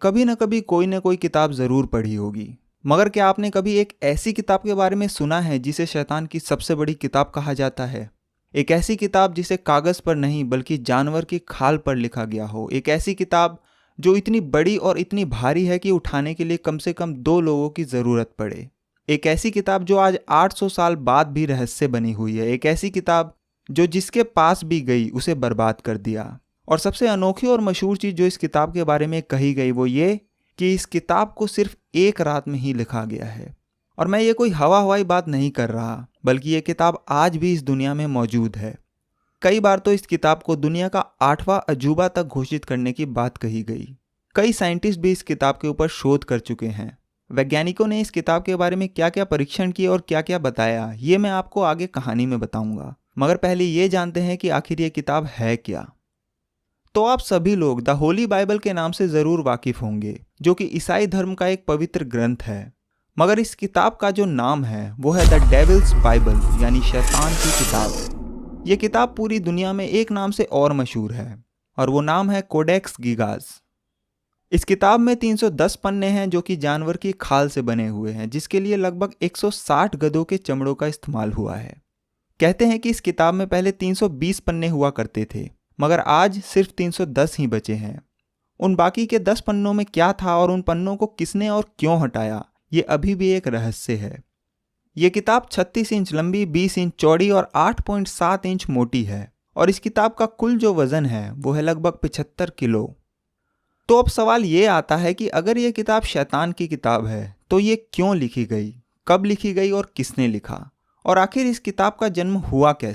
कभी न कभी कोई न कोई किताब ज़रूर पढ़ी होगी, मगर क्या आपने कभी एक ऐसी किताब के बारे में सुना है जिसे शैतान की सबसे बड़ी किताब कहा जाता है? एक ऐसी किताब जिसे कागज़ पर नहीं बल्कि जानवर की खाल पर लिखा गया हो। एक ऐसी किताब जो इतनी बड़ी और इतनी भारी है कि उठाने के लिए कम से कम 2 लोगों की ज़रूरत पड़े। एक ऐसी किताब जो आज 800 साल बाद भी रहस्य बनी हुई है। एक ऐसी किताब जो जिसके पास भी गई उसे बर्बाद कर दिया। और सबसे अनोखी और मशहूर चीज़ जो इस किताब के बारे में कही गई वो ये कि इस किताब को सिर्फ एक रात में ही लिखा गया है। और मैं ये कोई हवा हवाई बात नहीं कर रहा, बल्कि ये किताब आज भी इस दुनिया में मौजूद है। कई बार तो इस किताब को दुनिया का 8वां अजूबा तक घोषित करने की बात कही गई। कई साइंटिस्ट भी इस किताब के ऊपर शोध कर चुके हैं। वैज्ञानिकों ने इस किताब के बारे में क्या क्या परीक्षण किए और क्या क्या बताया, ये मैं आपको आगे कहानी में बताऊंगा। मगर पहले ये जानते हैं कि आखिर ये किताब है क्या। तो आप सभी लोग द होली बाइबल के नाम से ज़रूर वाकिफ होंगे, जो कि ईसाई धर्म का एक पवित्र ग्रंथ है। मगर इस किताब का जो नाम है वो है द डेविल्स बाइबल, यानी शैतान की किताब। ये किताब पूरी दुनिया में एक नाम से और मशहूर है और वो नाम है कोडेक्स गिगास। इस किताब में 310 पन्ने हैं जो कि जानवर की खाल से बने हुए हैं, जिसके लिए लगभग 160 गधों के चमड़ों का इस्तेमाल हुआ है। कहते हैं कि इस किताब में पहले 320 पन्ने हुआ करते थे, मगर आज सिर्फ 310 ही बचे हैं। उन बाकी के 10 पन्नों में क्या था और उन पन्नों को किसने और क्यों हटाया, ये अभी भी एक रहस्य है। ये किताब 36 इंच लंबी, 20 इंच चौड़ी और 8.7 इंच मोटी है और इस किताब का कुल जो वजन है वो है लगभग 75 किलो। तो अब सवाल ये आता है कि अगर ये किताब शैतान की किताब है तो ये क्यों लिखी गई, कब लिखी गई और किसने लिखा, और आखिर इस किताब का जन्म हुआ कैसे।